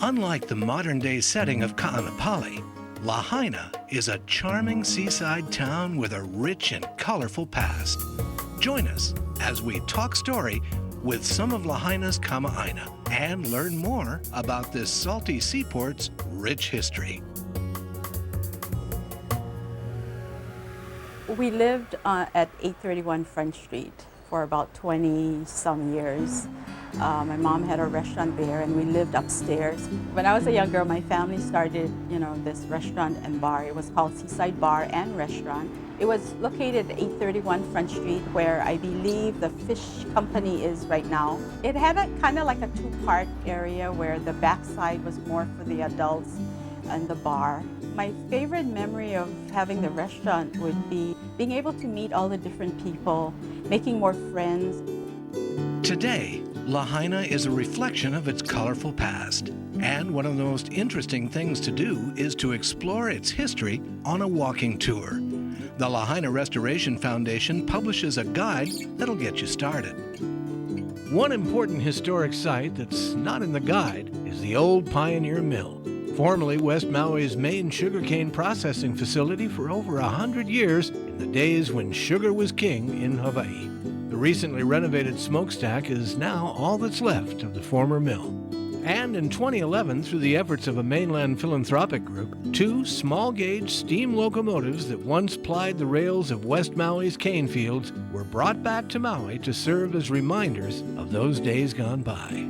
Unlike the modern-day setting of Ka'anapali, Lahaina is a charming seaside town with a rich and colorful past. Join us as we talk story with some of Lahaina's kama'aina and learn more about this salty seaport's rich history. We lived at 831 Front Street for about 20-some years. My mom had a restaurant there and we lived upstairs. When I was a young girl, my family started, this restaurant and bar. It was called Seaside Bar and Restaurant. It was located at 831 Front Street, where I believe the fish company is right now. It had a kind of like a two-part area where the backside was more for the adults and the bar. My favorite memory of having the restaurant would be being able to meet all the different people, making more friends. Today, Lahaina is a reflection of its colorful past, and one of the most interesting things to do is to explore its history on a walking tour. The Lahaina Restoration Foundation publishes a guide that'll get you started. One important historic site that's not in the guide is the old Pioneer Mill. Formerly West Maui's main sugarcane processing facility for over 100 years in the days when sugar was king in Hawaii. The recently renovated smokestack is now all that's left of the former mill. And in 2011, through the efforts of a mainland philanthropic group, 2 small-gauge steam locomotives that once plied the rails of West Maui's cane fields were brought back to Maui to serve as reminders of those days gone by.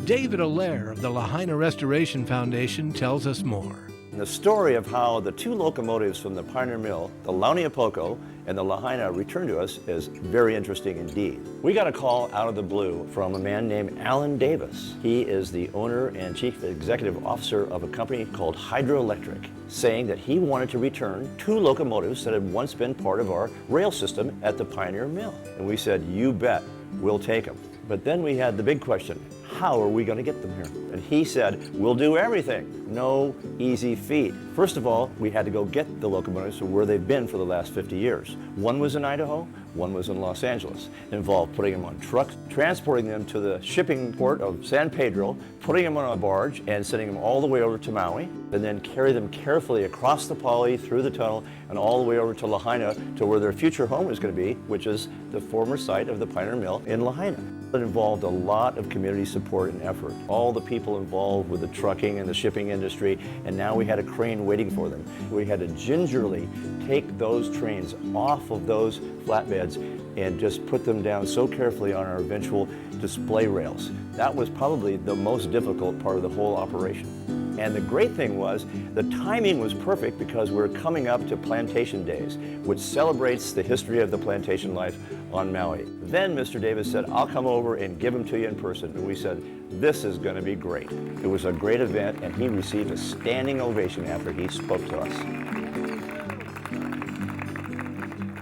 David Allaire of the Lahaina Restoration Foundation tells us more. The story of how the 2 locomotives from the Pioneer Mill, the Launiapoko and the Lahaina, returned to us is very interesting indeed. We got a call out of the blue from a man named Alan Davis. He is the owner and chief executive officer of a company called Hydroelectric, saying that he wanted to return 2 locomotives that had once been part of our rail system at the Pioneer Mill. And we said, you bet, we'll take them. But then we had the big question, how are we going to get them here? And he said, we'll do everything. No easy feat. First of all, we had to go get the locomotives to where they've been for the last 50 years. One was in Idaho, one was in Los Angeles. It involved putting them on trucks, transporting them to the shipping port of San Pedro, putting them on a barge and sending them all the way over to Maui, and then carry them carefully across the Pali, through the tunnel, and all the way over to Lahaina, to where their future home is going to be, which is the former site of the Pioneer Mill in Lahaina. It involved a lot of community support and effort. All the people involved with the trucking and the shipping industry, and now we had a crane waiting for them. We had to gingerly take those trains off of those flatbeds and just put them down so carefully on our eventual display rails. That was probably the most difficult part of the whole operation. And the great thing was, the timing was perfect because we're coming up to Plantation Days, which celebrates the history of the plantation life on Maui. Then Mr. Davis said, I'll come over and give them to you in person. And we said, this is going to be great. It was a great event, and he received a standing ovation after he spoke to us.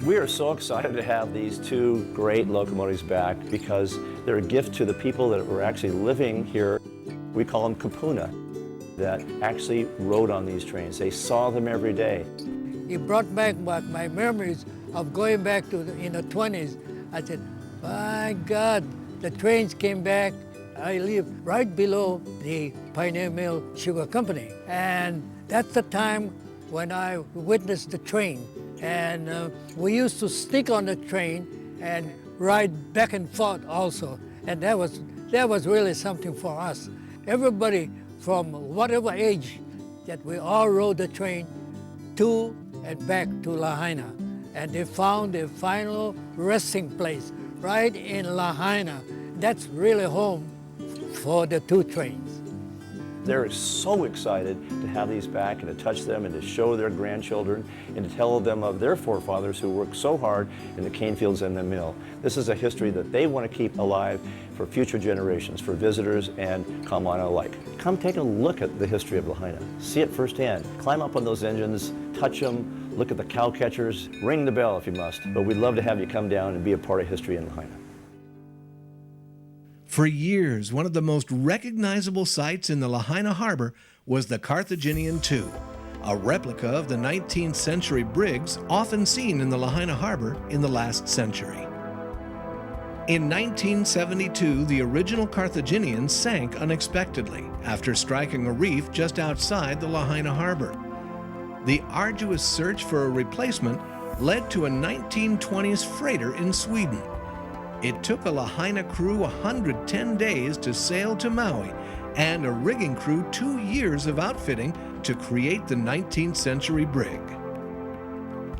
We are so excited to have these 2 great locomotives back because they're a gift to the people that were actually living here. We call them kapuna, that actually rode on these trains. They saw them every day. It brought back my memories of going back to in the 20s. I said, my God, the trains came back. I live right below the Pioneer Mill Sugar Company. And that's the time when I witnessed the train. And we used to stick on the train and ride back and forth also. And that was really something for us. Everybody from whatever age, that we all rode the train to and back to Lahaina. And they found their final resting place right in Lahaina. That's really home for the 2 trains. They're so excited to have these back and to touch them and to show their grandchildren and to tell them of their forefathers who worked so hard in the cane fields and the mill. This is a history that they want to keep alive for future generations, for visitors and kama'aina alike. Come take a look at the history of Lahaina. See it firsthand. Climb up on those engines, touch them, look at the cow catchers, ring the bell if you must. But we'd love to have you come down and be a part of history in Lahaina. For years, one of the most recognizable sites in the Lahaina harbor was the Carthaginian II, a replica of the 19th century brigs often seen in the Lahaina harbor in the last century. In 1972, the original Carthaginians sank unexpectedly after striking a reef just outside the Lahaina harbor. The arduous search for a replacement led to a 1920s freighter in Sweden. It took a Lahaina crew 110 days to sail to Maui and a rigging crew 2 years of outfitting to create the 19th century brig.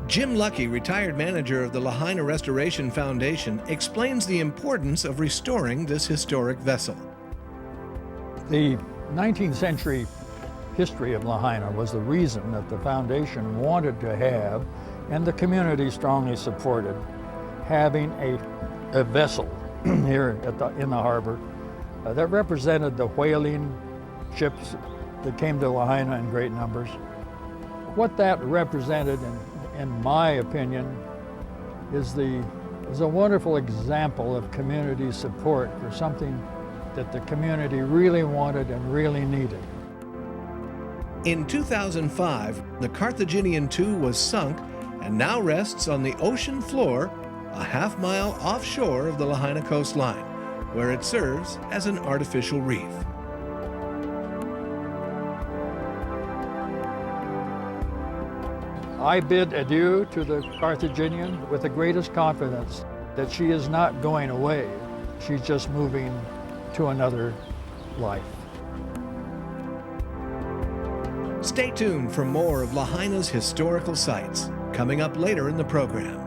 Jim Lucky, retired manager of the Lahaina Restoration Foundation, explains the importance of restoring this historic vessel. The 19th century history of Lahaina was the reason that the foundation wanted to have, and the community strongly supported, having a vessel here in the harbor that represented the whaling ships that came to Lahaina in great numbers. What that represented, in my opinion, is a wonderful example of community support for something that the community really wanted and really needed. In 2005, the Carthaginian II was sunk and now rests on the ocean floor a half-mile offshore of the Lahaina coastline, where it serves as an artificial reef. I bid adieu to the Carthaginian with the greatest confidence that she is not going away. She's just moving to another life. Stay tuned for more of Lahaina's historical sites, coming up later in the program.